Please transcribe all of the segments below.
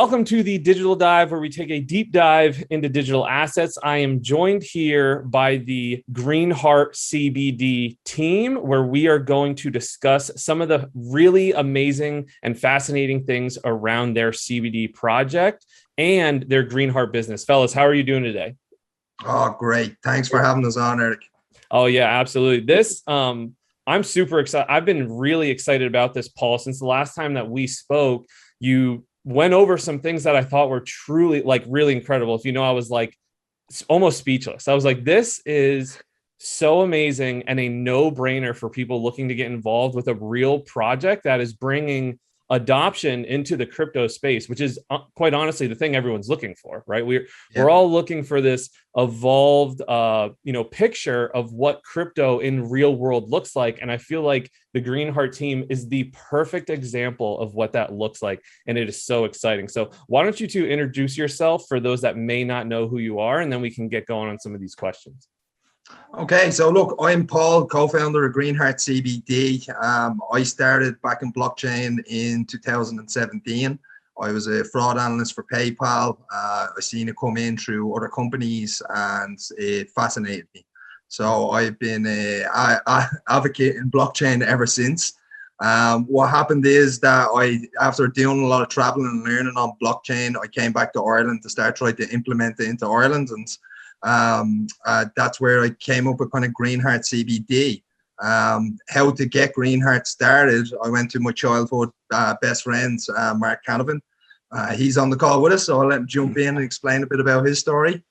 Welcome to the Digital Dive, where we take a deep dive into digital assets. I am joined here by the GreenHeart CBD team, where we are going to discuss some of the really amazing and fascinating things around their CBD project and their GreenHeart business. Fellas, how are you doing today? Oh, great. Thanks for having us on, Eric. Oh, yeah, absolutely. I'm super excited. I've been really excited about this, Paul, since the last time that we spoke. You went over some things that I thought were truly really incredible. If you know, I was like almost speechless. I was like, this is so amazing and a no-brainer for people looking to get involved with a real project that is bringing adoption into the crypto space, which is quite honestly the thing everyone's looking for, right? We're all looking for this evolved picture of what crypto in real world looks like, and I feel like the GreenHeart team is the perfect example of what that looks like, and it is so exciting. So why don't you two introduce yourself for those that may not know who you are, and then we can get going on some of these questions. Okay, so look, I'm Paul, co-founder of GreenHeart CBD. I started back in blockchain in 2017. I was a fraud analyst for PayPal. I seen it come in through other companies, and it fascinated me. So I've been an advocate in blockchain ever since. What happened is that after doing a lot of traveling and learning on blockchain, I came back to Ireland to start trying to implement it into Ireland, and that's where I came up with kind of GreenHeart CBD. How to get GreenHeart started, I went to my childhood best friend, Mark Canavan. He's on the call with us, so I'll let him jump in and explain a bit about his story.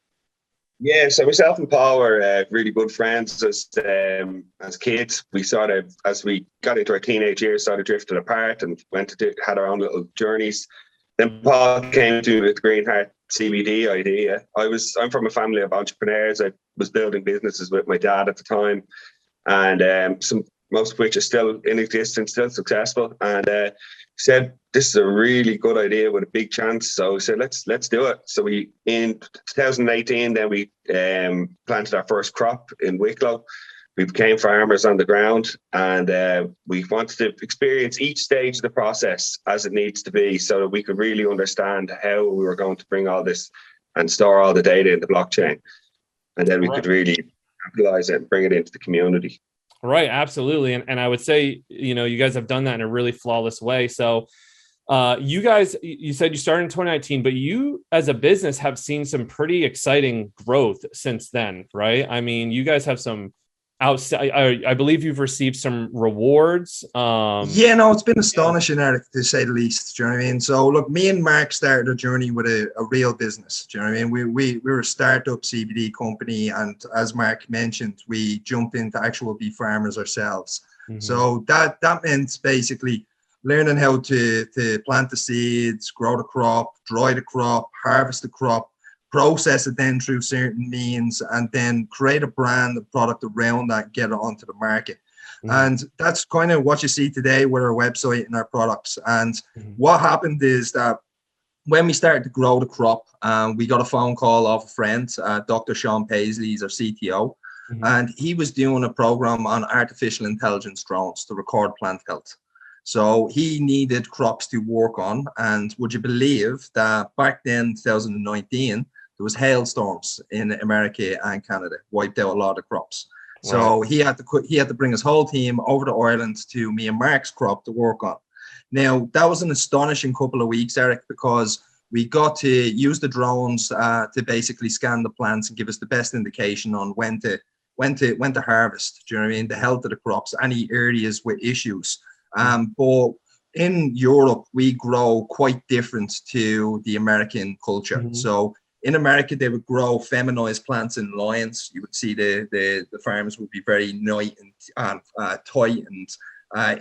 Yeah, so myself and Paul were really good friends as kids. We sort of, as we got into our teenage years, sort of drifted apart and had our own little journeys. Then Paul came to the GreenHeart CBD idea. I'm from a family of entrepreneurs. I was building businesses with my dad at the time, and most of which are still in existence, still successful. And said this is a really good idea with a big chance. So we said let's do it. So we in 2018 then we planted our first crop in Wicklow. We became farmers on the ground, and we wanted to experience each stage of the process as it needs to be, so that we could really understand how we were going to bring all this and store all the data in the blockchain, and then we could really capitalize it and bring it into the community. Right, absolutely, and I would say you guys have done that in a really flawless way. So you guys, you said you started in 2019, but you as a business have seen some pretty exciting growth since then, right? I mean, you guys have some outside, I believe you've received some rewards. It's been astonishing, Eric, to say the least. Do you know what I mean? So look, me and Mark started a journey with a real business. Do you know what I mean? We were a startup CBD company, and as Mark mentioned, we jumped into actual bee farmers ourselves. Mm-hmm. So that meant basically learning how to plant the seeds, grow the crop, dry the crop, harvest the crop, process it then through certain means, and then create a brand, a product around that, get it onto the market. And that's kind of what you see today with our website and our products. And what happened is that when we started to grow the crop, we got a phone call off a friend, Dr. Sean Paisley, he's our CTO, and he was doing a program on artificial intelligence drones to record plant health. So he needed crops to work on. And would you believe that back then, 2019, there was hailstorms in America and Canada, wiped out a lot of crops. Right. So he had to bring his whole team over to Ireland to me and Mark's crop to work on. Now, that was an astonishing couple of weeks, Eric, because we got to use the drones to basically scan the plants and give us the best indication on when to harvest. Do you know what I mean? The health of the crops, any areas with issues. But in Europe, we grow quite different to the American culture. So in America, they would grow feminized plants in lines. You would see the farms would be very tight and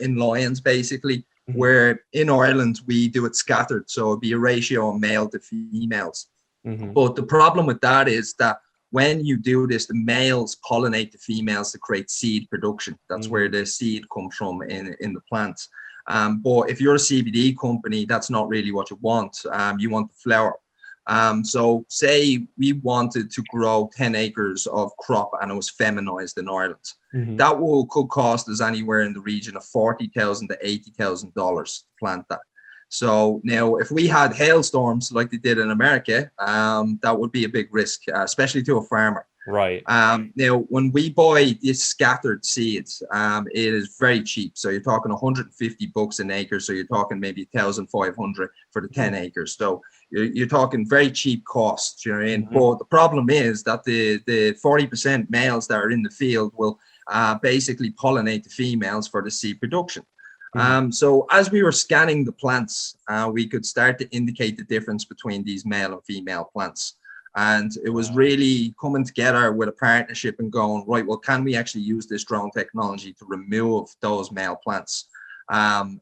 in lines, basically. Where in Ireland, we do it scattered. So it'd be a ratio of male to females. But the problem with that is that when you do this, the males pollinate the females to create seed production. That's where the seed comes from in the plants. But if you're a CBD company, that's not really what you want. You want the flower. So say we wanted to grow 10 acres of crop and it was feminized in Ireland. That could cost us anywhere in the region of $40,000 to $80,000 to plant that. So now, if we had hailstorms like they did in America, that would be a big risk, especially to a farmer. Right. Now, when we buy these scattered seeds, it is very cheap. So you're talking $150 an acre. So you're talking maybe 1,500 for the 10 acres. So you're talking very cheap costs. You know what I mean? But the problem is that the 40% males that are in the field will basically pollinate the females for the seed production. So as we were scanning the plants, we could start to indicate the difference between these male and female plants. And it was really coming together with a partnership and going, right, well, can we actually use this drone technology to remove those male plants?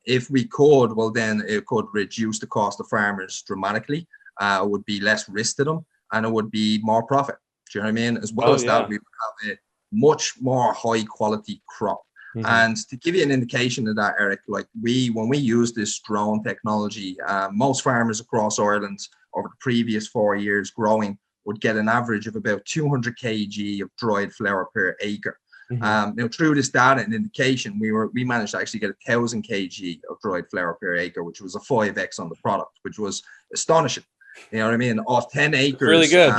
If we could, well, then it could reduce the cost of farmers dramatically. It would be less risk to them, and it would be more profit. Do you know what I mean? As well as that, we would have a much more high quality crop. And to give you an indication of that, Eric, like when we use this drone technology, most farmers across Ireland over the previous 4 years growing would get an average of about 200 kg of dried flower per acre. Now, through this data and indication, we managed to actually get 1,000 kg of dried flower per acre, which was a 5x on the product, which was astonishing. You know what I mean? Off 10 acres. Really good.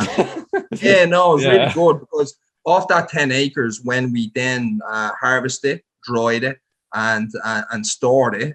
Yeah, no, it was really good, because off that 10 acres, when we then harvested it, dried it, and stored it,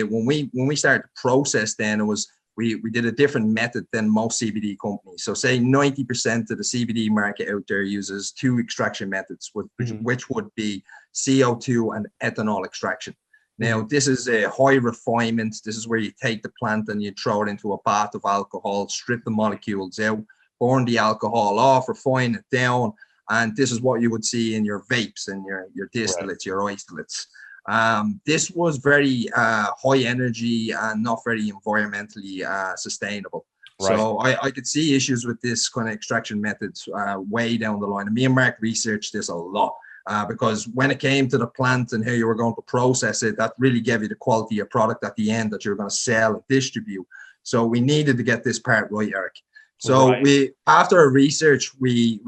when we started to process, then it was we did a different method than most CBD companies. So say 90% of the CBD market out there uses two extraction methods, which would be CO2 and ethanol extraction. Now, this is a high refinement. This is where you take the plant and you throw it into a bath of alcohol, strip the molecules out, burn the alcohol off, refine it down. And this is what you would see in your vapes and your distillates, your isolates. This was very high energy and not very environmentally sustainable. Right. So I could see issues with this kind of extraction methods way down the line. And me and Mark researched this a lot because when it came to the plant and how you were going to process it, that really gave you the quality of product at the end that you're going to sell and distribute. So we needed to get this part right, Eric. So after our research, we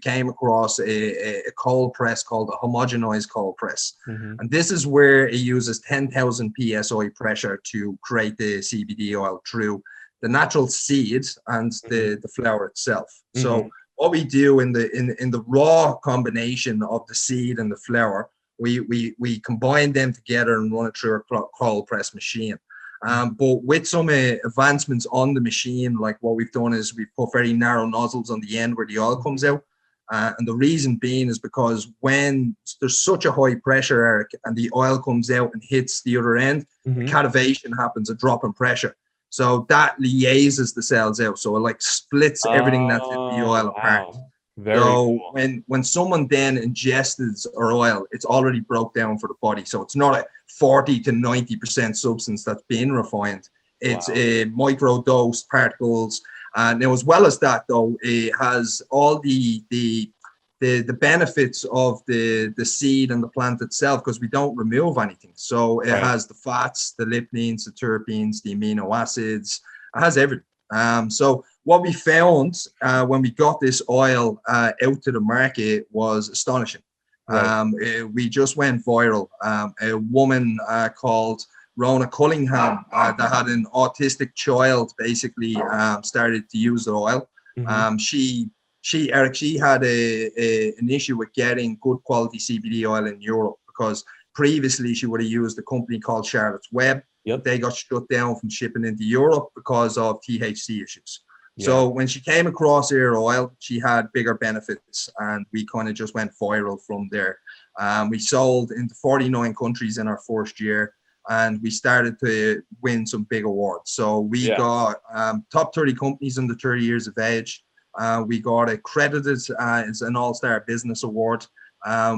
came across a cold press called a homogenized cold press. And this is where it uses 10,000 PSI pressure to create the CBD oil through the natural seed and the flower itself. So what we do in the raw combination of the seed and the flower, we combine them together and run it through a cold press machine. But with some advancements on the machine, like what we've done is we've put very narrow nozzles on the end where the oil comes out. And the reason being is because when there's such a high pressure, Eric, and the oil comes out and hits the other end, cativation happens, a drop in pressure. So that liaises the cells out. So it like splits everything that's in the oil apart. Very so cool. when someone then ingests our oil, it's already broke down for the body. So it's not a 40 to 90% substance that's been refined. It's a micro dose particles. And now, as well as that, though, it has all the benefits of the seed and the plant itself, because we don't remove anything. So it has the fats, the lignins, the terpenes, the amino acids. It has everything. So what we found when we got this oil out to the market was astonishing. We just went viral. A woman called Rona Cullingham that had an autistic child basically started to use the oil. She had an issue with getting good quality CBD oil in Europe, because previously she would have used a company called Charlotte's Web. They got shut down from shipping into Europe because of THC issues. So when she came across our oil, she had bigger benefits, and we kind of just went viral from there. We sold into 49 countries in our first year, and we started to win some big awards. So we got top 30 companies under 30 years of age. We got accredited as an all-star business award. I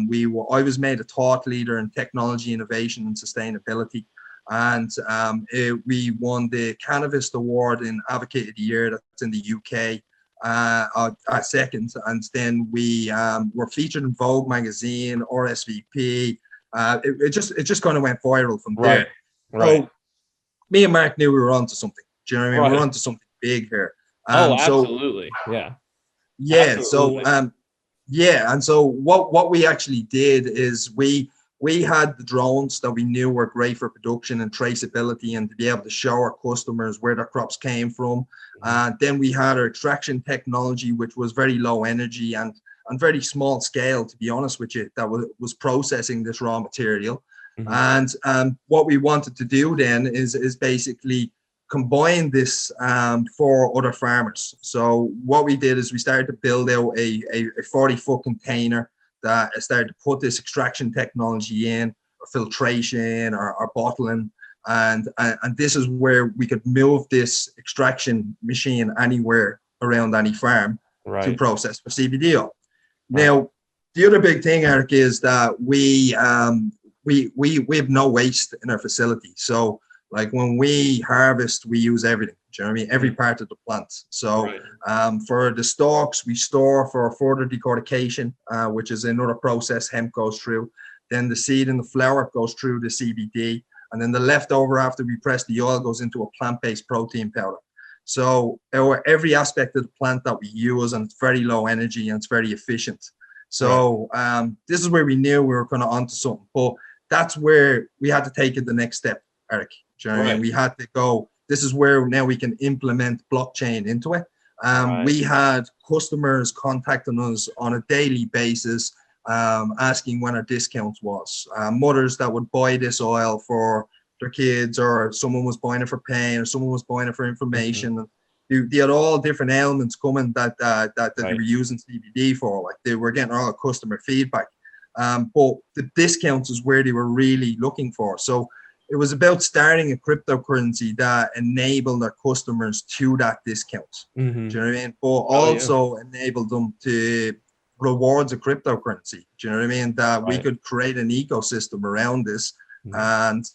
was made a thought leader in technology, innovation, and sustainability. And we won the Cannabis Award in Advocate of the Year. That's in the UK at second. And then we were featured in Vogue magazine, RSVP. It just kind of went viral from there. So me and Mark knew we were onto something. Do you know what I mean? We're onto something big here. Absolutely. Absolutely. So and so what we actually did is we we had the drones that we knew were great for production and traceability and to be able to show our customers where their crops came from. Then we had our extraction technology, which was very low energy and very small scale, to be honest with you, that was processing this raw material. And what we wanted to do then is basically combine this for other farmers. So what we did is we started to build out a 40-foot container that started to put this extraction technology in, or filtration, or bottling, and this is where we could move this extraction machine anywhere around any farm to process for CBD oil. Now, the other big thing, Eric, is that we have no waste in our facility. So, like when we harvest, we use everything. Do you know what I mean? Every part of the plant. So for the stalks, we store for further decortication, which is another process hemp goes through. Then the seed and the flower goes through the CBD. And then the leftover after we press the oil goes into a plant-based protein powder. So every aspect of the plant that we use, and it's very low energy and it's very efficient. So this is where we knew we were kind of onto something. But that's where we had to take it the next step, Eric. Do you know what I mean? We had to go, this is where now we can implement blockchain into it. We had customers contacting us on a daily basis, asking when our discounts was. Mothers that would buy this oil for their kids, or someone was buying it for pain, or someone was buying it for information. They had all different elements coming that they were using CBD for. Like they were getting all the customer feedback. But the discounts is where they were really looking for. So it was about starting a cryptocurrency that enabled their customers to that discount. Do you know what I mean? But also enabled them to rewards a cryptocurrency. Do you know what I mean? That we could create an ecosystem around this. And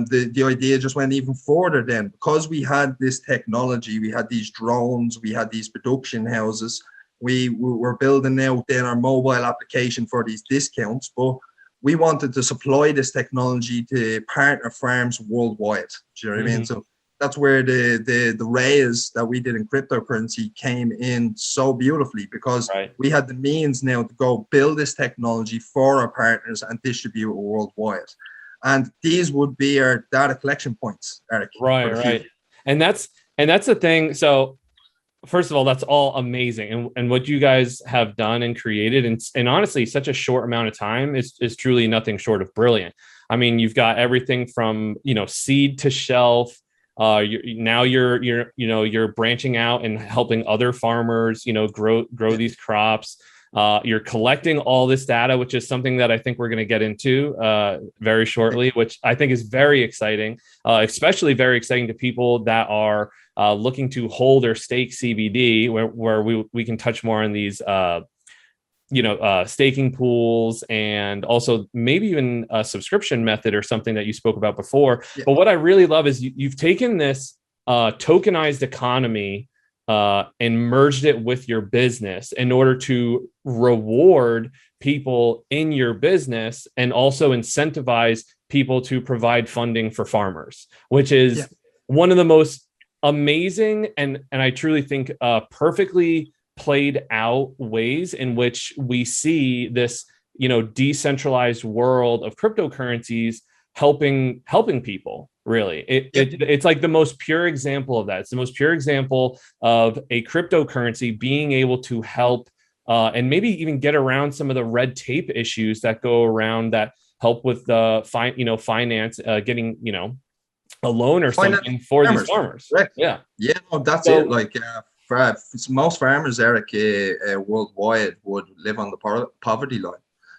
the idea just went even further then, because we had this technology, we had these drones, we had these production houses. We were building out then our mobile application for these discounts, but we wanted to supply this technology to partner farms worldwide. Do you know what I mean? So that's where the raise that we did in cryptocurrency came in so beautifully, because we had the means now to go build this technology for our partners and distribute it worldwide. And these would be our data collection points, Eric. Right. And that's the thing. So first of all, that's all amazing. And what you guys have done and created, and honestly, such a short amount of time is truly nothing short of brilliant. I mean, you've got everything from, seed to shelf. You're branching out and helping other farmers, grow these crops. You're collecting all this data, which is something that I think we're going to get into very shortly, which I think is very exciting, especially very exciting to people that are looking to hold or stake CBD, where we can touch more on these, staking pools, and also maybe even a subscription method or something that you spoke about before. But what I really love is you've taken this tokenized economy and merged it with your business in order to reward people in your business and also incentivize people to provide funding for farmers, which is one of the most amazing and I truly think perfectly played out ways in which we see this, decentralized world of cryptocurrencies helping people. Really, it's like the most pure example of that. It's the most pure example of a cryptocurrency being able to help and maybe even get around some of the red tape issues that go around that help with the finance, getting a loan or something for these farmers. That's it. Like for most farmers, Eric, worldwide would live on the poverty line.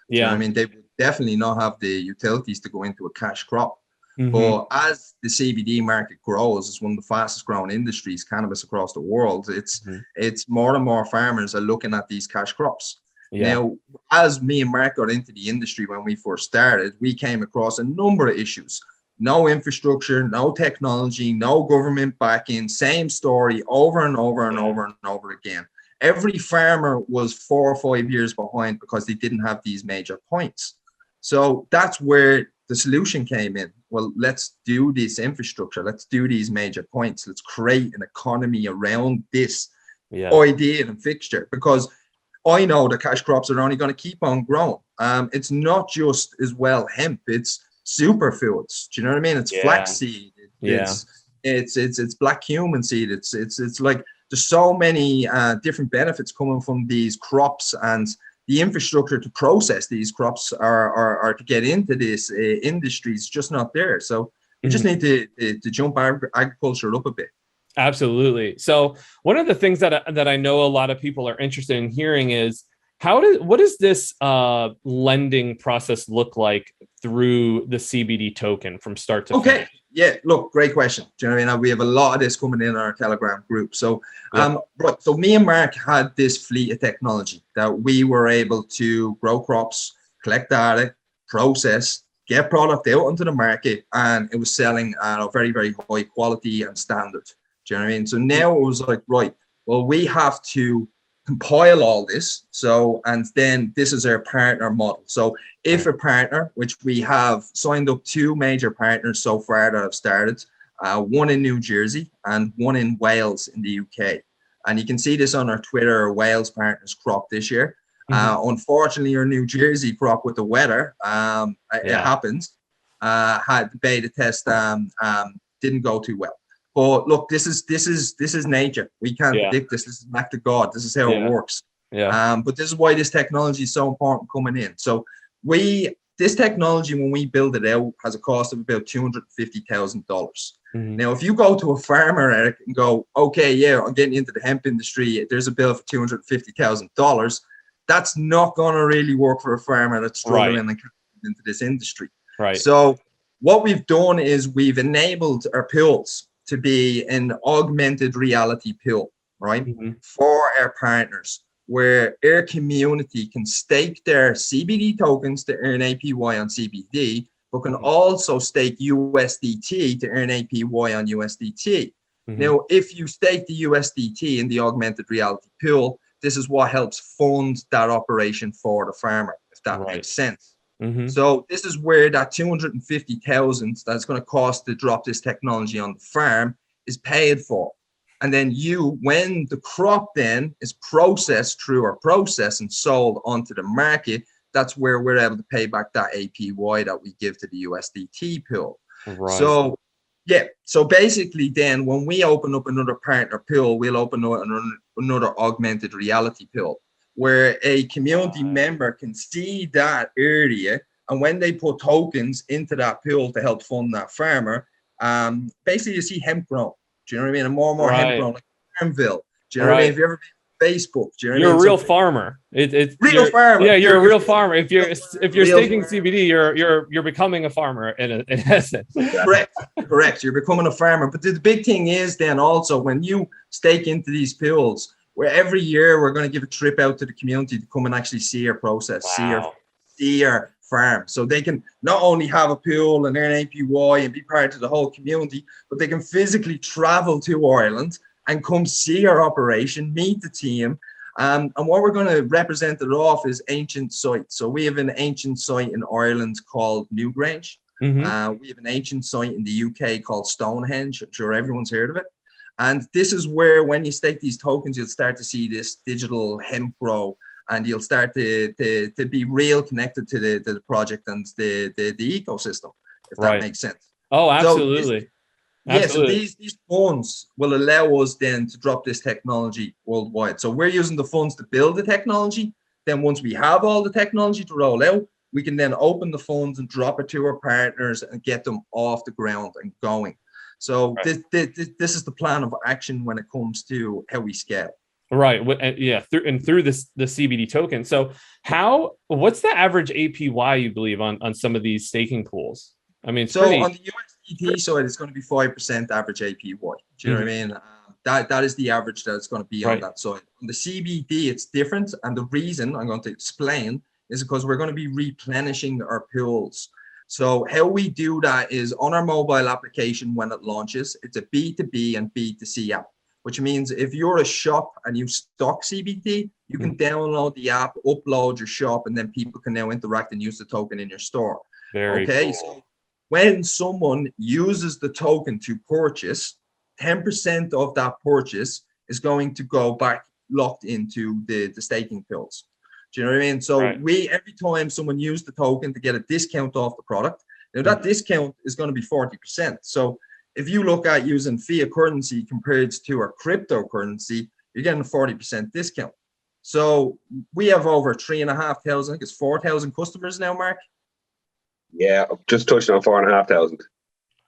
You know what I mean, they would definitely not have the utilities to go into a cash crop. But as the CBD market grows, it's one of the fastest growing industries, cannabis across the world. It's more and more farmers are looking at these cash crops. Now, as me and Mark got into the industry when we first started, we came across a number of issues. No infrastructure, no technology, no government backing, same story over and over and over and over again. Every farmer was 4 or 5 years behind because they didn't have these major points. So that's where the solution came in. Well, let's do this infrastructure. Let's do these major points. Let's create an economy around this idea and fixture. Because I know the cash crops are only going to keep on growing. It's not just as well hemp, it's superfoods. Do you know what I mean? It's flaxseed. It's black cumin seed. It's like there's so many different benefits coming from these crops, and the infrastructure to process these crops are to get into this industry is just not there. So we just need to jump agriculture up a bit. Absolutely. So one of the things that I know a lot of people are interested in hearing is what does this lending process look like through the CBD token from start to finish? Yeah, look, great question. Do you know what I mean? We have a lot of this coming in our Telegram group. So, so me and Mark had this fleet of technology that we were able to grow crops, collect data, process, get product out onto the market, and it was selling at a very, very high quality and standard. Do you know what I mean? So now it was like, right, well, we have to compile all this. So, and then this is our partner model. So if a partner, which we have signed up 2 major partners so far that have started, one in New Jersey and one in Wales in the UK. And you can see this on our Twitter, our Wales partners crop this year. Unfortunately, our New Jersey crop with the weather, it happens, had the beta test, didn't go too well. But look, this is nature. We can't predict this. This is an act of God. This is how it works. But this is why this technology is so important coming in. So this technology, when we build it out, has a cost of about $250,000. Now, if you go to a farmer, Eric, and go, okay, yeah, I'm getting into the hemp industry, there's a bill for $250,000. That's not going to really work for a farmer that's struggling and into this industry. So what we've done is we've enabled our pills to be an augmented reality pill, right, for our partners, where our community can stake their CBD tokens to earn APY on CBD, but can also stake USDT to earn APY on USDT. Now, if you stake the USDT in the augmented reality pill, this is what helps fund that operation for the farmer, if that makes sense. So this is where that $250,000 that's going to cost to drop this technology on the farm is paid for. And then when the crop then is processed through our process and sold onto the market, that's where we're able to pay back that APY that we give to the USDT pill. So so basically then when we open up another partner pill, we'll open up another augmented reality pill, where a community member can see that area, and when they put tokens into that pill to help fund that farmer, basically you see hemp grown. Do you know what I mean? And more hemp grown, like Farmville. Do you know what I mean? If you ever been on Facebook, do you know what I mean? You're a real farmer. Real farmer. Yeah, you're a real farmer. If you're staking CBD, you're becoming a farmer in essence. Correct. You're becoming a farmer. But the big thing is then also when you stake into these pills, where every year we're going to give a trip out to the community to come and actually see our process, see our farm. So they can not only have a pool and earn APY and be part of the whole community, but they can physically travel to Ireland and come see our operation, meet the team. And what we're going to represent it off is ancient sites. So we have an ancient site in Ireland called Newgrange. We have an ancient site in the UK called Stonehenge. I'm sure everyone's heard of it. And this is where, when you stake these tokens, you'll start to see this digital hemp grow, and you'll start to be real connected to the project and the ecosystem, if that makes sense. Oh, absolutely. So these funds will allow us then to drop this technology worldwide. So we're using the funds to build the technology. Then once we have all the technology to roll out, we can then open the funds and drop it to our partners and get them off the ground and going. So this is the plan of action when it comes to how we scale. Through the CBD token. So what's the average APY you believe on some of these staking pools? I mean, on the USDT side, it's going to be 5% average APY. Do you know what I mean? That is the average that it's going to be on that side. On the CBD, it's different, and the reason I'm going to explain is because we're going to be replenishing our pools. So how we do that is on our mobile application when it launches, it's a B2B and B2C app, which means if you're a shop and you stock CBD, you can download the app, upload your shop, and then people can now interact and use the token in your store. Very cool. So when someone uses the token to purchase, 10% of that purchase is going to go back locked into the staking pools. Do you know what I mean? So every time someone used the token to get a discount off the product, now that discount is going to be 40%. So if you look at using fiat currency compared to our cryptocurrency, you're getting a 40% discount. So we have over 3,500, I think it's 4,000 customers now, Mark. Yeah, just touched on 4,500.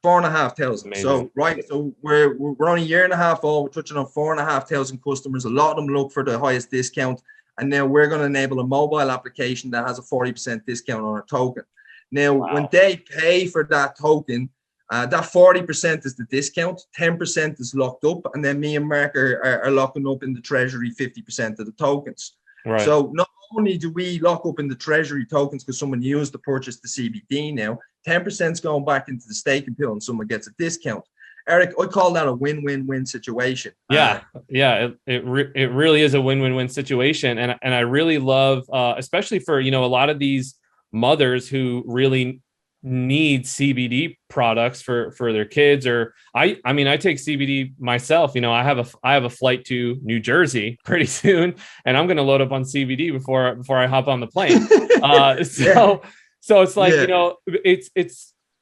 4,500. So so we're only a year and a half old. We're touching on 4,500 customers. A lot of them look for the highest discount, and now we're going to enable a mobile application that has a 40% discount on our token. Now, when they pay for that token, that 40% is the discount, 10% is locked up, and then me and Mark are locking up in the treasury 50% of the tokens. Right. So not only do we lock up in the treasury tokens because someone used to purchase the CBD now, 10% is going back into the staking pool and someone gets a discount. Eric, I call that a win-win-win situation. Yeah, it really is a win-win-win situation, and I really love, especially for a lot of these mothers who really need CBD products for their kids, or I mean I take CBD myself. I have a flight to New Jersey pretty soon, and I'm going to load up on CBD before I hop on the plane. So it's like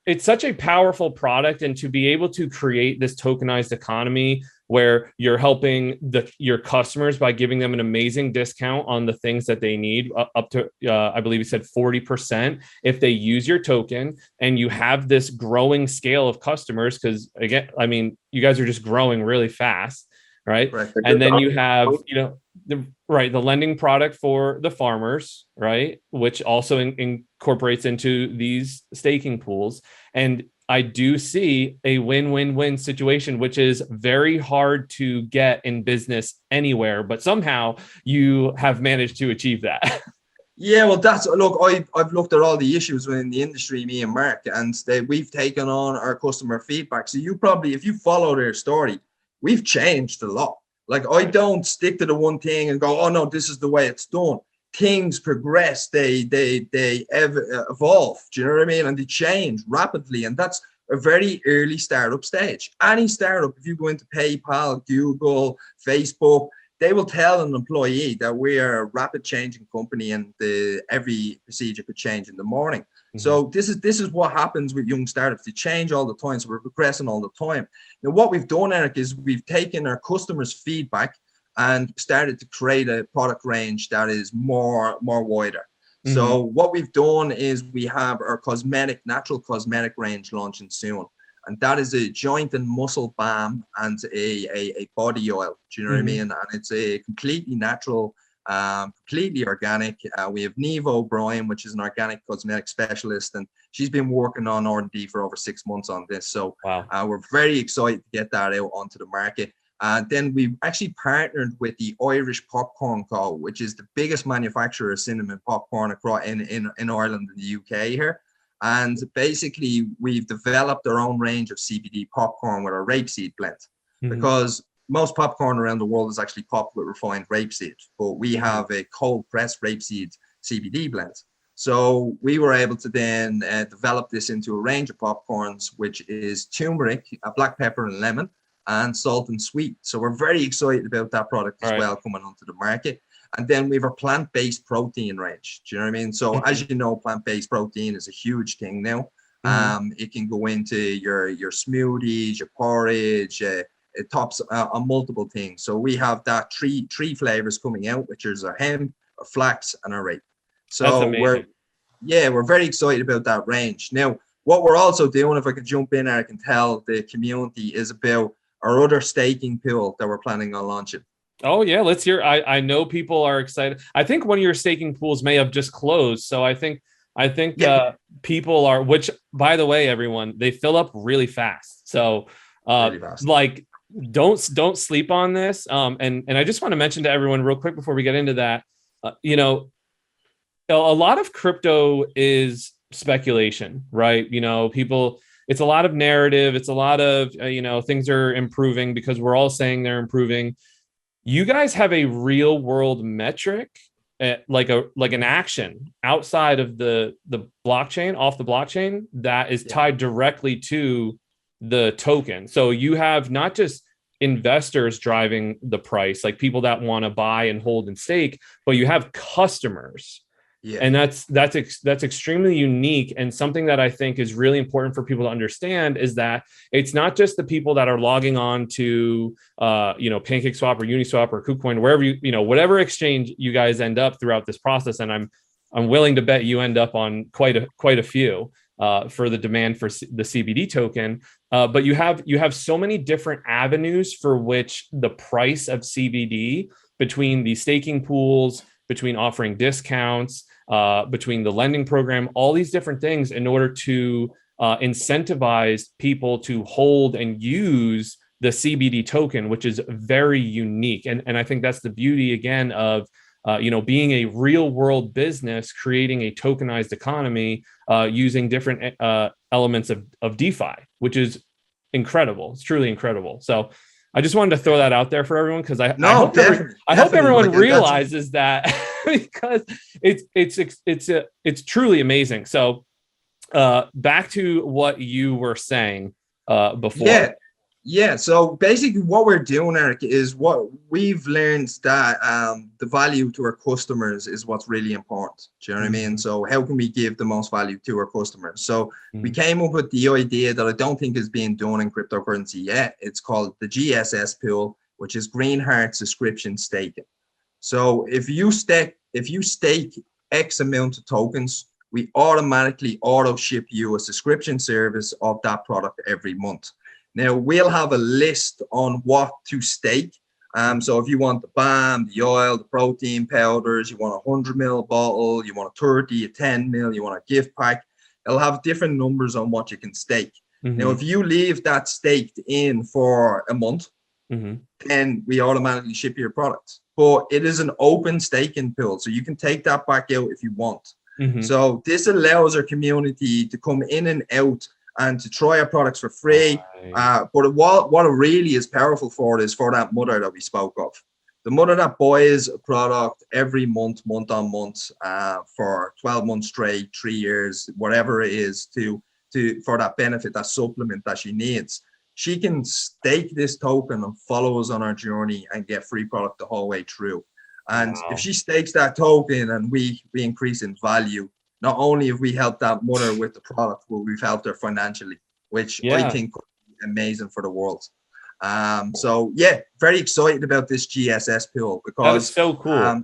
it's such a powerful product, and to be able to create this tokenized economy where you're helping your customers by giving them an amazing discount on the things that they need, up to I believe you said 40% if they use your token, and you have this growing scale of customers, because again, I mean, you guys are just growing really fast, right? And then you have the lending product for the farmers, right, which also incorporates into these staking pools. And I do see a win-win-win situation, which is very hard to get in business anywhere, but somehow you have managed to achieve that. Yeah, well, I've looked at all the issues within the industry, me and Mark, and we've taken on our customer feedback. So you probably, if you follow their story, we've changed a lot. Like, I don't stick to the one thing and go, oh no, this is the way it's done. Things progress, they evolve, do you know what I mean? And they change rapidly, and that's a very early startup stage. Any startup, if you go into PayPal, Google, Facebook, they will tell an employee that we are a rapid changing company, and every procedure could change in the morning. Mm-hmm. So this is what happens with young startups. They change all the time, so we're progressing all the time. Now, what we've done, Eric, is we've taken our customers' feedback and started to create a product range that is more wider. Mm-hmm. So what we've done is we have our natural cosmetic range launching soon. And that is a joint and muscle balm and a body oil. Do you know what I mean? And it's a completely natural, completely organic. We have Neve O'Brien, which is an organic cosmetic specialist, and she's been working on R&D for over 6 months on this. So we're very excited to get that out onto the market. Then we've actually partnered with the Irish Popcorn Co., which is the biggest manufacturer of cinnamon popcorn across in Ireland and the UK here. And basically, we've developed our own range of CBD popcorn with our rapeseed blend, because most popcorn around the world is actually popped with refined rapeseed, but we have a cold pressed rapeseed CBD blend. So we were able to then develop this into a range of popcorns, which is turmeric, black pepper and lemon, and salt and sweet. So we're very excited about that product as well coming onto the market. And then we have a plant-based protein range. Do you know what I mean? So as you know, plant-based protein is a huge thing now. It can go into your smoothies, your porridge. It tops on multiple things. So we have that three flavors coming out, which is our hemp, our flax, and our rape. So we're very excited about that range. Now, what we're also doing, if I could jump in, I can tell the community, is about our other staking pool that we're planning on launching. Oh yeah, let's hear. I know people are excited. I think one of your staking pools may have just closed, so I think people are. Which, by the way, everyone, they fill up really fast. So, like, don't sleep on this. And I just want to mention to everyone real quick before we get into that. A lot of crypto is speculation, right? People. It's a lot of narrative. It's a lot of things are improving because we're all saying they're improving. You guys have a real world metric, like an action outside of the blockchain, off the blockchain, that is tied directly to the token. So you have not just investors driving the price, like people that want to buy and hold and stake, but you have customers. Yeah. And that's extremely unique, and something that I think is really important for people to understand is that it's not just the people that are logging on to PancakeSwap or Uniswap or KuCoin, wherever whatever exchange you guys end up throughout this process, and I'm willing to bet you end up on quite a few for the demand for the CBD token. But you have so many different avenues for which the price of CBD, between the staking pools, between offering discounts, between the lending program, all these different things in order to incentivize people to hold and use the CBD token, which is very unique. And I think that's the beauty, again, of being a real world business, creating a tokenized economy using different elements of DeFi, which is incredible. It's truly incredible. So I just wanted to throw that out there for everyone, because I hope everyone realizes that, because it's truly amazing. So back to what you were saying before. Yeah. So basically what we're doing, Eric, is what we've learned, that the value to our customers is what's really important. Do you know what I mean? So how can we give the most value to our customers? So we came up with the idea that I don't think is being done in cryptocurrency yet. It's called the GSS pool, which is GreenHeart subscription staking. So if you stake X amount of tokens, we automatically auto ship you a subscription service of that product every month. Now, we'll have a list on what to stake. So if you want the balm, the oil, the protein powders, you want a 100 ml bottle, you want a 30, a 10 ml, you want a gift pack, it'll have different numbers on what you can stake. Now, if you leave that staked in for a month, then we automatically ship your product. But it is an open staking pool, so you can take that back out if you want. So this allows our community to come in and out and to try our products for free. But what it really is powerful for is for that mother that we spoke of. The mother that buys a product every month on month, for 12 months straight, 3 years, whatever it is, for that benefit, that supplement that she needs. She can stake this token and follow us on our journey and get free product the whole way through. And if she stakes that token and we increase in value, not only have we helped that mother with the product, but we've helped her financially, which I think could be amazing for the world. So yeah, very excited about this GSS pool, because that's so cool.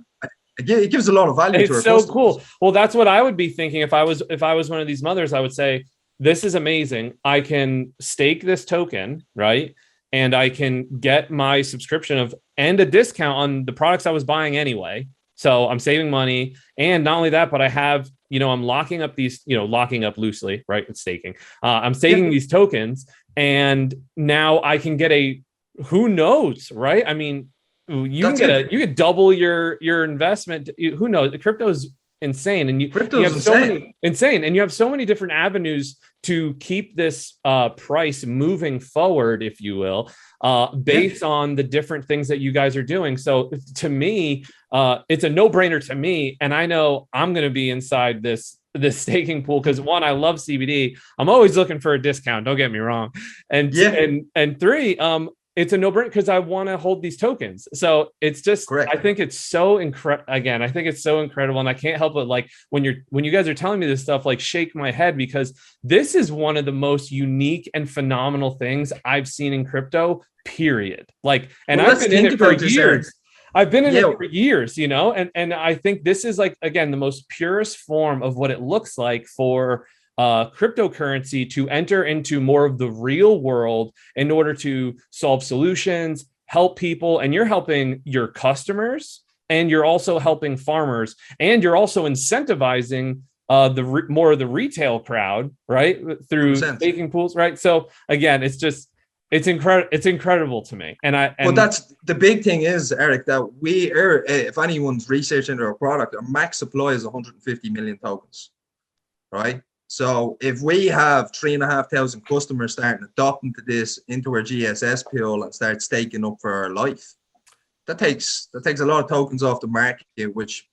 It gives a lot of value to our so customers. Cool. Well, that's what I would be thinking if I was one of these mothers. I would say, this is amazing. I can stake this token, right? And I can get my subscription and a discount on the products I was buying anyway. So I'm saving money. And not only that, but I have, I'm locking up these, locking up loosely, right? It's staking. I'm staking these tokens, and now I can get who knows, right? I mean, you could double your investment. Who knows? Crypto is insane, and you have so many different avenues to keep this price moving forward, if you will, based on the different things that you guys are doing. So to me, it's a no-brainer to me, and I know I'm going to be inside this staking pool, because one, I love CBD. I'm always looking for a discount, don't get me wrong, and three, it's a no-brainer because I want to hold these tokens. So it's just, correct. I think it's so incredible. Again, I think it's so incredible, and I can't help it. Like when you guys are telling me this stuff, like shake my head, because this is one of the most unique and phenomenal things I've seen in crypto. Period. Like, and I've been in it for years. I've been in it for years, and I think this is, like, again, the most purest form of what it looks like for cryptocurrency to enter into more of the real world in order to solve solutions, help people, and you're helping your customers, and you're also helping farmers, and you're also incentivizing more of the retail crowd, right, through staking pools, right? So again, it's incredible to me. But that's the big thing is, Eric, that if anyone's researching our product, our max supply is 150 million tokens, right? So if we have 3,500 customers starting adopting to this into our GSS pool and start staking up for our life, that takes a lot of tokens off the market, which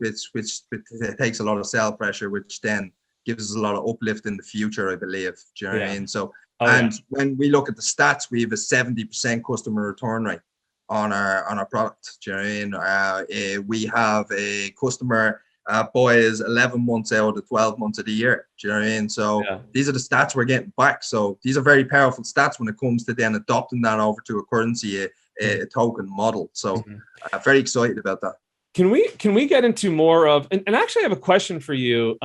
takes a lot of sell pressure, which then gives us a lot of uplift in the future, I believe. Do you know what I mean? So And when we look at the stats, we have a 70% customer return rate on our product. Do you know what I mean? We have a customer buys 11 months out of the 12 months of the year. Do you know what I mean? So these are the stats we're getting back. So these are very powerful stats when it comes to then adopting that over to a currency, a token model. So very excited about that. Can we get into more of, and actually I have a question for you,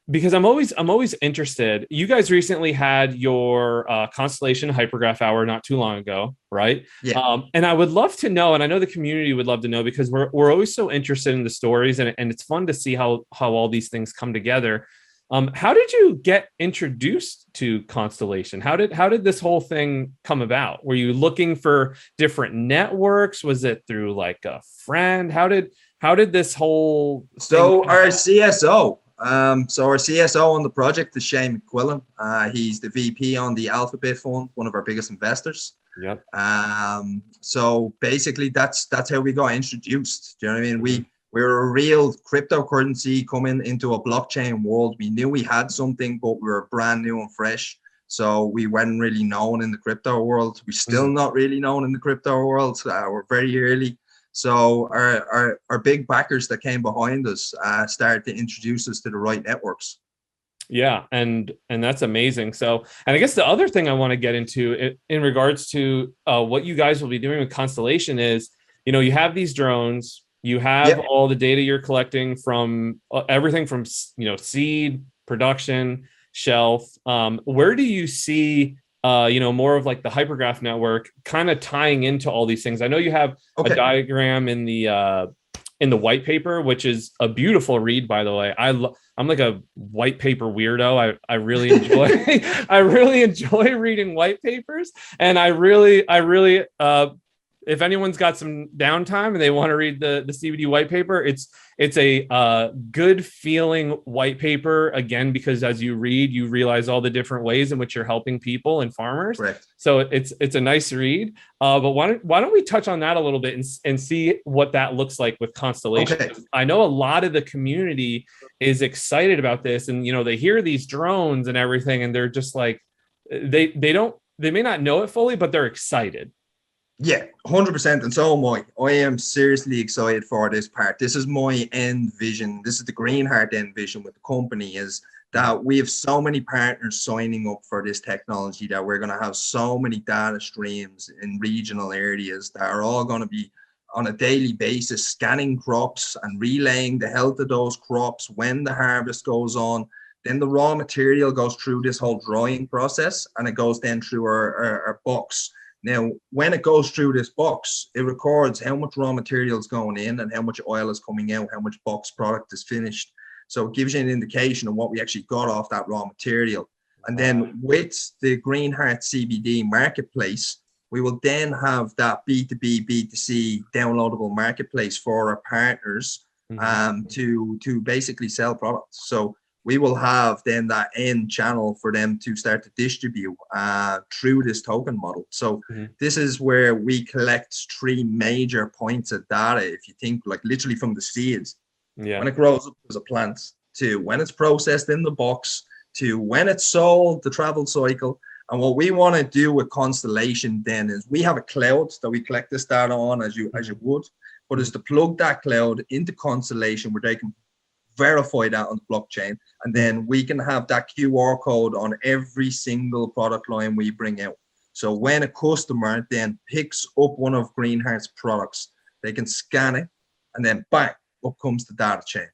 because I'm always interested. You guys recently had your Constellation Hypergraph Hour not too long ago, right? Yeah. And I would love to know, and I know the community would love to know, because we're always so interested in the stories, and it's fun to see how all these things come together. How did you get introduced to Constellation? How did this whole thing come about? Were you looking for different networks? Was it through like a friend? How did this whole thing our CSO, our CSO on the project is Shane McQuillan. He's the VP on the Alphabet Fund, one of our biggest investors. Yep. So basically that's how we got introduced. Do you know what I mean? We're a real cryptocurrency coming into a blockchain world. We knew we had something, but we were brand new and fresh. So we weren't really known in the crypto world. We're still not really known in the crypto world. We're very early. So our big backers that came behind us started to introduce us to the right networks. Yeah, and that's amazing. So, and I guess the other thing I want to get into in regards to what you guys will be doing with Constellation is, you have these drones. You have all the data you're collecting from everything from, seed, production, shelf. Where do you see, more of like the hypergraph network kind of tying into all these things? I know you have a diagram in the white paper, which is a beautiful read, by the way. I'm like a white paper weirdo. I really enjoy I really enjoy reading white papers, and I really if anyone's got some downtime and they want to read the CBD white paper, it's a good feeling white paper, again, because as you read, you realize all the different ways in which you're helping people and farmers. Correct. So it's a nice read. But why don't we touch on that a little bit and see what that looks like with Constellation? Okay. I know a lot of the community is excited about this, and they hear these drones and everything, and they're just like, they may not know it fully, but they're excited. Yeah, 100%. And so am I. I am seriously excited for this part. This is my end vision. This is the GreenHeart end vision with the company, is that we have so many partners signing up for this technology that we're going to have so many data streams in regional areas that are all going to be on a daily basis scanning crops and relaying the health of those crops when the harvest goes on. Then the raw material goes through this whole drying process, and it goes then through our box. Now, when it goes through this box, it records how much raw material is going in and how much oil is coming out, how much box product is finished. So it gives you an indication of what we actually got off that raw material. And then with the GreenHeart CBD marketplace, we will then have that B2B, B2C downloadable marketplace for our partners to basically sell products. So we will have then that end channel for them to start to distribute through this token model. So this is where we collect 3 major points of data. If you think like literally from the seeds, when it grows up as a plant, to when it's processed in the box, to when it's sold, the travel cycle. And what we want to do with Constellation then is we have a cloud that we collect this data on as you would, but is to plug that cloud into Constellation where they can verify that on the blockchain, and then we can have that QR code on every single product line we bring out. So when a customer then picks up one of GreenHeart's products, they can scan it, and then bang, up comes the data chain.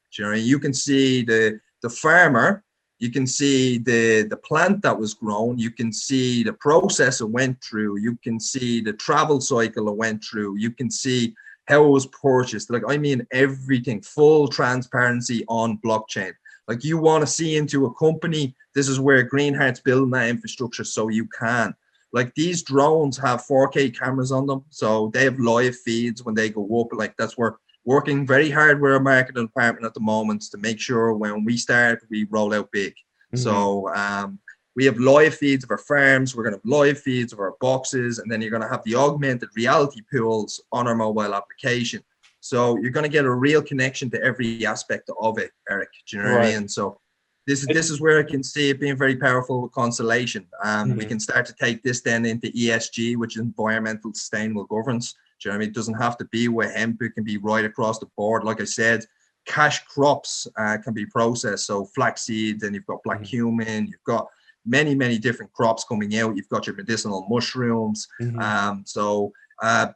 You can see the farmer, you can see the plant that was grown, you can see the process it went through, you can see the travel cycle it went through, you can see how it was purchased. Like, I mean, everything, full transparency on blockchain. Like, you want to see into a company, this is where GreenHeart's building that infrastructure so you can. Like, these drones have 4K cameras on them, so they have live feeds when they go up. Like, that's where working very hard with our marketing department at the moment to make sure when we start, we roll out big. So we have live feeds of our farms, we're going to have live feeds of our boxes, and then you're going to have the augmented reality pools on our mobile application. So you're going to get a real connection to every aspect of it, Eric. Do you know what I mean? So This is where I can see it being very powerful with constellation. We can start to take this then into ESG, which is environmental sustainable governance. Do you know what I mean? It doesn't have to be with hemp. It can be right across the board. Like I said, cash crops can be processed. So flaxseed, then you've got black cumin, you've got many different crops coming out. You've got your medicinal mushrooms. So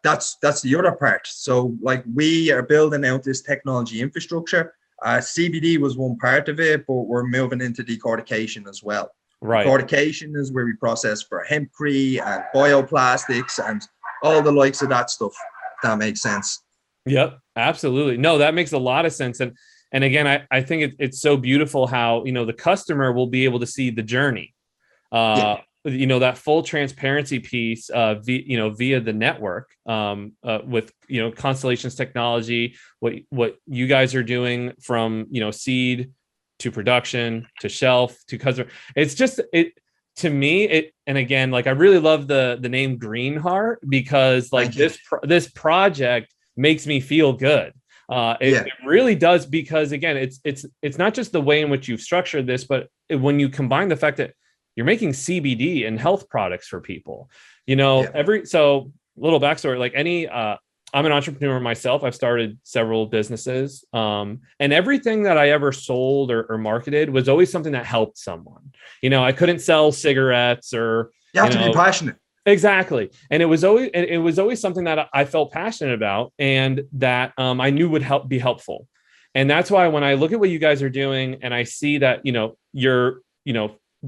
that's the other part. So like we are building out this technology infrastructure. CBD was one part of it, but we're moving into decortication as well. Right. Decortication is where we process for hempcrete and bioplastics and all the likes of that stuff. If that makes sense. Yep, absolutely. No, that makes a lot of sense. And again, I think it's so beautiful how, the customer will be able to see the journey. That full transparency piece via the network with Constellation's technology, what you guys are doing from seed to production to shelf to customer. It's just to me, and again, like I really love the name GreenHeart because like this project makes me feel good. It really does, because again, it's not just the way in which you've structured this, but when you combine the fact that you're making CBD and health products for people, so little backstory, like I'm an entrepreneur myself. I've started several businesses, and everything that I ever sold or marketed was always something that helped someone. I couldn't sell cigarettes or you have to be passionate. Exactly. And it was always something that I felt passionate about and that I knew would be helpful. And that's why when I look at what you guys are doing and I see that, you're,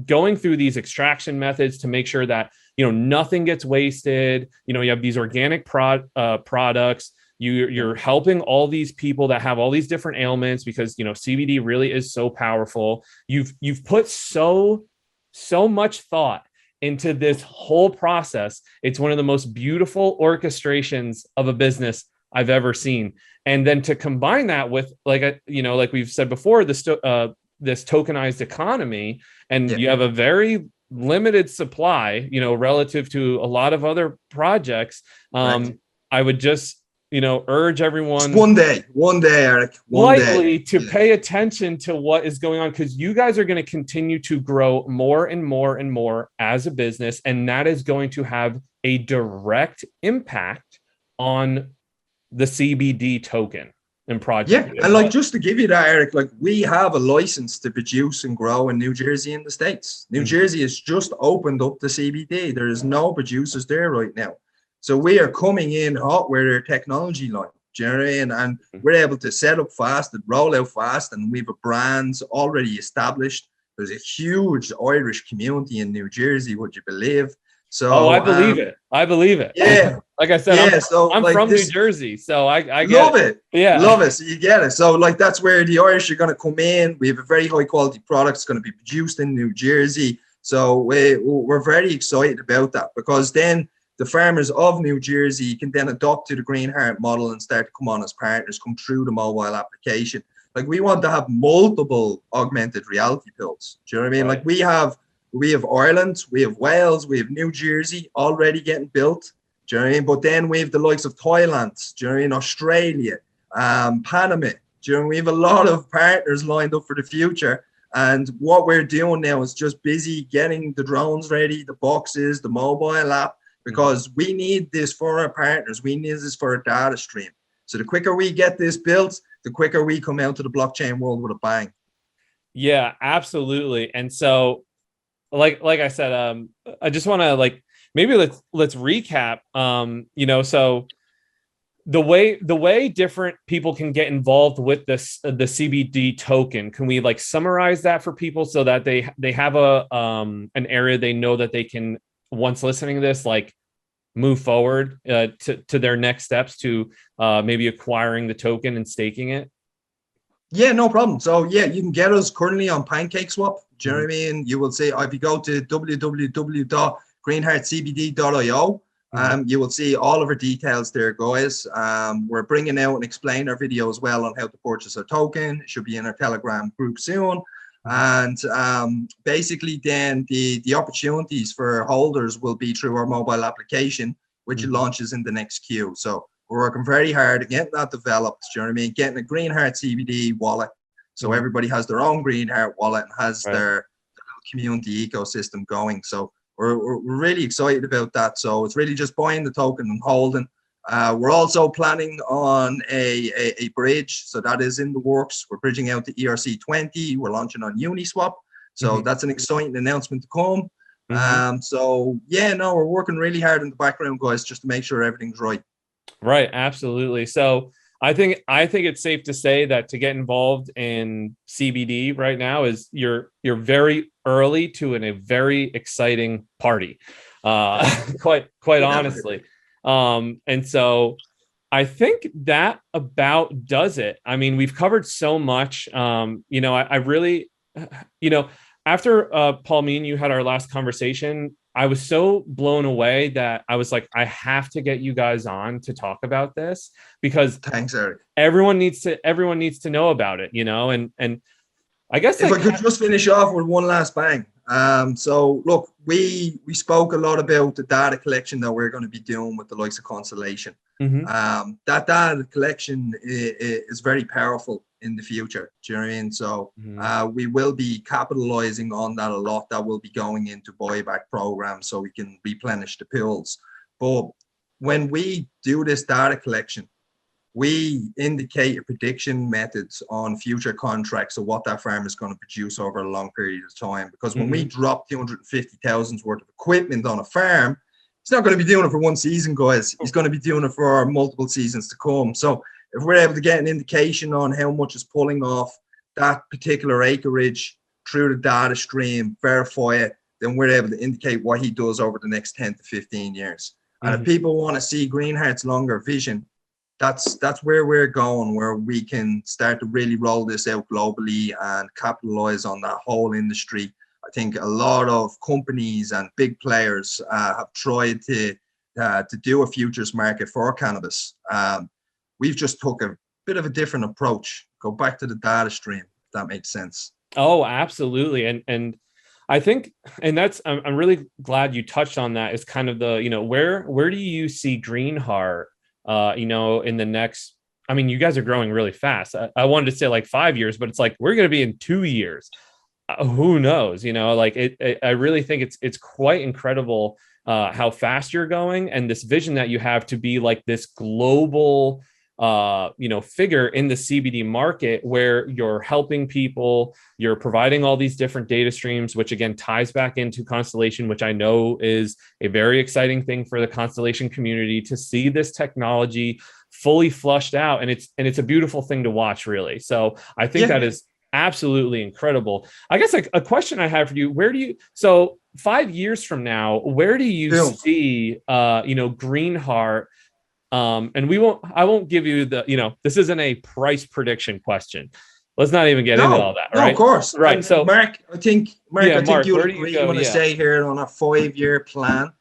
going through these extraction methods to make sure that, nothing gets wasted, you have these organic products, you're helping all these people that have all these different ailments because, CBD really is so powerful. You've put so much thought into this whole process. It's one of the most beautiful orchestrations of a business I've ever seen. And then to combine that with like we've said before, this tokenized economy, and you have a very limited supply, relative to a lot of other projects. I would just, urge everyone one day, Eric, to pay attention to what is going on, because you guys are going to continue to grow more and more and more as a business. And that is going to have a direct impact on the CBD token and project. And like, just to give you that, Eric, like we have a license to produce and grow in New Jersey in the States. New Jersey has just opened up the CBD. There is no producers there right now. So we are coming in hot with our technology line, do you know what I mean? And we're able to set up fast and roll out fast, and we have brands already established. There's a huge Irish community in New Jersey, would you believe? So I believe it. I believe it. Yeah. Like I said, I'm like from New Jersey, so I love it. Yeah. Love it. So you get it. So like that's where the Irish are going to come in. We have a very high quality product. It's going to be produced in New Jersey. So we're very excited about that, because then the farmers of New Jersey can then adopt to the GreenHeart model and start to come on as partners, come through the mobile application. Like we want to have multiple augmented reality pills. Do you know what I mean? Right. Like we have Ireland, we have Wales, we have New Jersey already getting built. Do you know what I mean? But then we have the likes of Thailand, do you know what I mean? Australia, Panama. Do you know, we have a lot of partners lined up for the future. And what we're doing now is just busy getting the drones ready, the boxes, the mobile app, because we need this for our partners. We need this for a data stream. So the quicker we get this built, the quicker we come out to the blockchain world with a bang. Yeah, absolutely. And so, like I said, I just want to maybe let's recap. So the way different people can get involved with the CBD token. Can we summarize that for people so that they have an area they know that they can, once listening to this, move forward to their next steps to maybe acquiring the token and staking it? Yeah, no problem. So yeah, you can get us currently on PancakeSwap. Do you know what I mean? You will see, if you go to www.greenheartcbd.io, you will see all of our details there, guys. We're bringing out and explain our video as well on how to purchase a token. It should be in our Telegram group soon. And basically then the opportunities for holders will be through our mobile application, which launches in the next queue. So we're working very hard to get that developed. Do you know what I mean? Getting a GreenHeart CBD wallet So everybody has their own GreenHeart wallet and has Right. their community ecosystem going. So we're really excited about that. So it's really just buying the token and holding. We're also planning on a bridge. So that is in the works. We're bridging out to ERC20. We're launching on Uniswap. So that's an exciting announcement to come. So yeah, no, we're working really hard in the background, guys, just to make sure everything's right. Right. Absolutely. So I think it's safe to say that to get involved in CBD right now is you're very early to a very exciting party, quite honestly. And so I think that about does it. I mean, we've covered so much. You know, I really, you know, after Paul, me and you had our last conversation, I was so blown away that I was like, I have to get you guys on to talk about this because thanks, Eric. Everyone needs to know about it, you know, and I guess if I could just finish off with one last bang. So look, we spoke a lot about the data collection that we're going to be doing with the likes of Constellation. That data collection is very powerful in the future. Do you know what I mean? So we will be capitalizing on that a lot. That will be going into buyback programs so we can replenish the pools. But when we do this data collection, we indicate prediction methods on future contracts of what that farm is going to produce over a long period of time. Because when we drop 250,000 worth of equipment on a farm, he's not going to be doing it for one season, guys. He's going to be doing it for multiple seasons to come. So if we're able to get an indication on how much is pulling off that particular acreage through the data stream, verify it, then we're able to indicate what he does over the next 10 to 15 years. And if people want to see GreenHeart's longer vision, that's where we're going, where we can start to really roll this out globally and capitalize on that whole industry. I think a lot of companies and big players have tried to do a futures market for cannabis. We've just took a bit of a different approach. Go back to the data stream, if that makes sense. Oh, absolutely. And I think, and that's, I'm really glad you touched on that. Is kind of the, you know, where do you see GreenHeart, you know, in the next, I mean, you guys are growing really fast. I wanted to say like 5 years, but it's like, we're going to be in 2 years. Who knows, you know, like I really think it's quite incredible how fast you're going, and this vision that you have to be like this global, you know, figure in the CBD market where you're helping people, you're providing all these different data streams, which again ties back into Constellation, which I know is a very exciting thing for the Constellation community to see this technology fully flushed out. And it's a beautiful thing to watch, really. So I think that is absolutely incredible. I guess like a question I have for you, so 5 years from now, where do you see, you know, GreenHeart? And I won't give you the, you know, this isn't a price prediction question. Let's not even get into all that. Right. Of course. Right. And so Mark, I think you'll agree you want to say here on a 5-year plan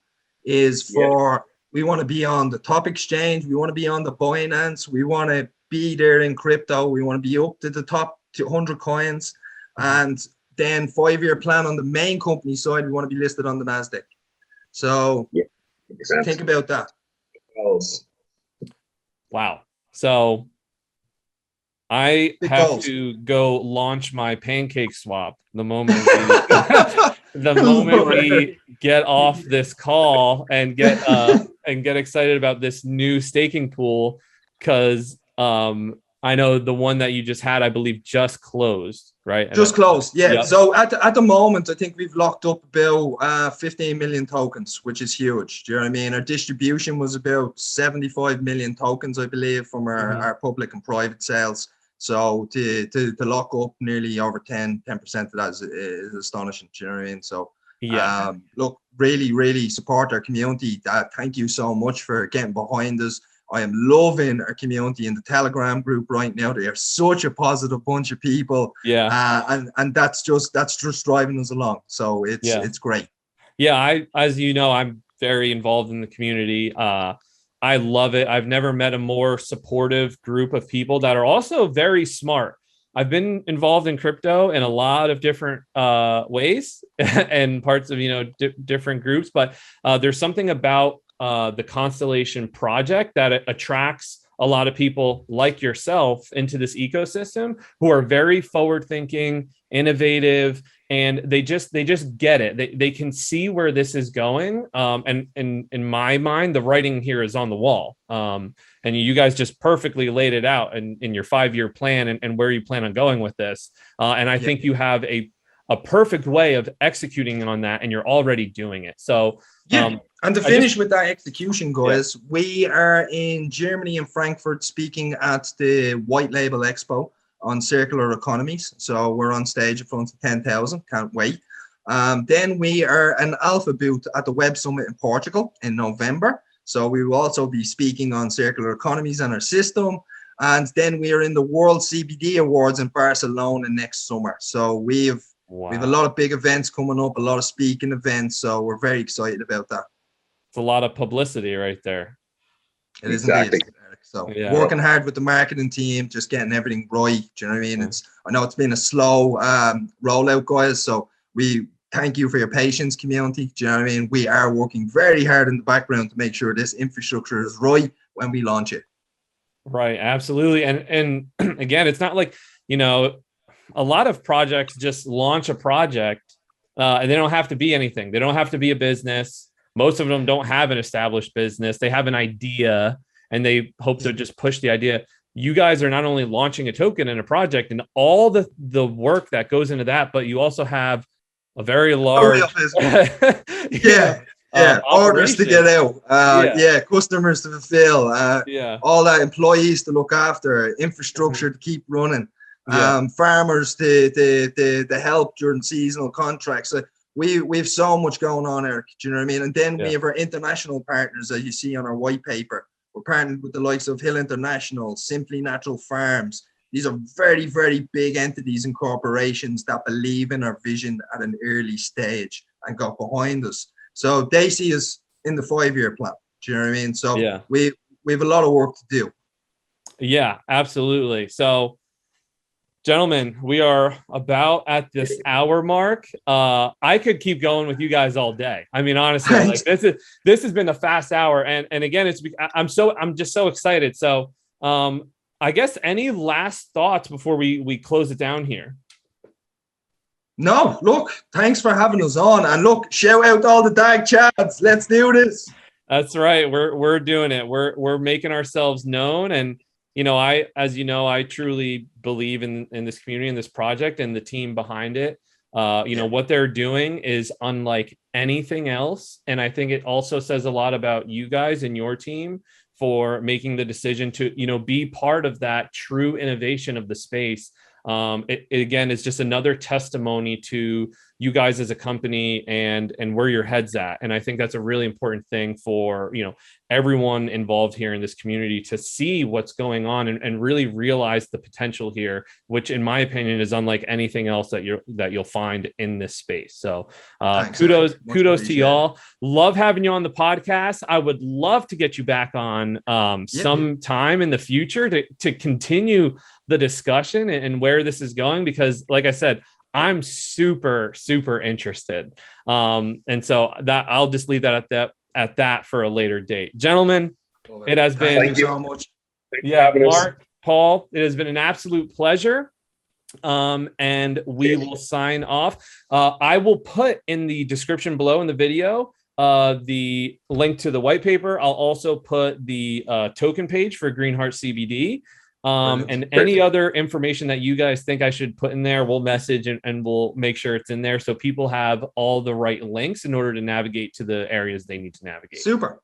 is for, we want to be on the top exchange. We want to be on the Binance. We want to be there in crypto. We want to be up to the top 100 coins. And then 5-year plan on the main company side, we want to be listed on the NASDAQ. So think about that. Wow. So I have to go launch my pancake swap the moment we get off this call and get excited about this new staking pool, because I know the one that you just had, I believe, just closed, right? Just closed, yeah. Yep. So at the moment, I think we've locked up about 15 million tokens, which is huge. Do you know what I mean? Our distribution was about 75 million tokens, I believe, from our public and private sales. So to lock up nearly over 10% of that is astonishing. Do you know what I mean? So look, really, really support our community. Thank you so much for getting behind us. I am loving our community in the Telegram group right now. They are such a positive bunch of people. And that's just driving us along. So it's great. Yeah, as you know, I'm very involved in the community. I love it. I've never met a more supportive group of people that are also very smart. I've been involved in crypto in a lot of different ways and parts of, you know, different groups, but there's something about the Constellation project that it attracts a lot of people like yourself into this ecosystem who are very forward thinking, innovative, and they just get it. They can see where this is going. And in my mind, the writing here is on the wall. And you guys just perfectly laid it out in your 5-year plan and where you plan on going with this. And I think you have a perfect way of executing on that, and you're already doing it. So and to finish with that execution, guys, we are in Germany, in Frankfurt, speaking at the White Label Expo on circular economies. So we're on stage in front of 10,000. Can't wait. Then we are an alpha booth at the Web Summit in Portugal in November. So we will also be speaking on circular economies and our system. And then we are in the World CBD Awards in Barcelona next summer. So we have a lot of big events coming up, a lot of speaking events. So we're very excited about that. It's a lot of publicity right there. It is indeed. So working hard with the marketing team, just getting everything right. Do you know what I mean? I know it's been a slow rollout, guys. So we thank you for your patience, community. Do you know what I mean? We are working very hard in the background to make sure this infrastructure is right when we launch it. Right, absolutely. And again, it's not like, a lot of projects just launch a project and they don't have to be anything. They don't have to be a business. Most of them don't have an established business. They have an idea and they hope to just push the idea. You guys are not only launching a token and a project and all the work that goes into that, but you also have a very large orders to get out, customers to fulfill, all that, employees to look after, infrastructure to keep running, farmers to help during seasonal contracts. So we have so much going on, Eric. Do you know what I mean? And then we have our international partners, as you see on our white paper. We're partnered with the likes of Hill International, Simply Natural Farms. These are very, very big entities and corporations that believe in our vision at an early stage and got behind us. So they see us in the 5-year plan. Do you know what I mean? So we have a lot of work to do. Yeah, absolutely. So, gentlemen, we are about at this hour mark. I could keep going with you guys all day. I mean, honestly, like this has been a fast hour, and again, I'm just so excited. So, I guess any last thoughts before we close it down here? No, look, thanks for having us on, and look, shout out all the dag chads. Let's do this. That's right. We're doing it. We're making ourselves known, and I truly believe in this community and this project and the team behind it. What they're doing is unlike anything else. And I think it also says a lot about you guys and your team for making the decision to, be part of that true innovation of the space. It again is just another testimony to you guys as a company and where your head's at. And I think that's a really important thing for, everyone involved here in this community to see what's going on and really realize the potential here, which in my opinion is unlike anything else that you'll find in this space. So kudos to y'all. Love having you on the podcast. I would love to get you back on sometime in the future to continue the discussion and where this is going, because like I said, I'm super, super interested. And so that I'll just leave that at that for a later date. Gentlemen, it has been thank you so much. Mark, Paul, it has been an absolute pleasure. And we will sign off. I will put in the description below in the video the link to the white paper. I'll also put the token page for GreenHeart CBD. And any other information that you guys think I should put in there, we'll message and we'll make sure it's in there so people have all the right links in order to navigate to the areas they need to navigate. Super.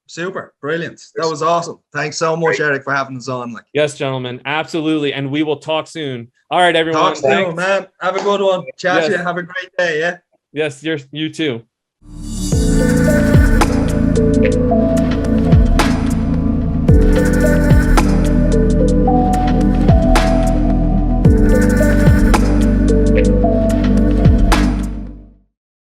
Brilliant. That was awesome. Thanks so much, Eric, for having us on. Yes, gentlemen. Absolutely. And we will talk soon. All right, everyone. Talk soon, man. Have a good one. Chat to you. Have a great day. Yeah. Yes, you too.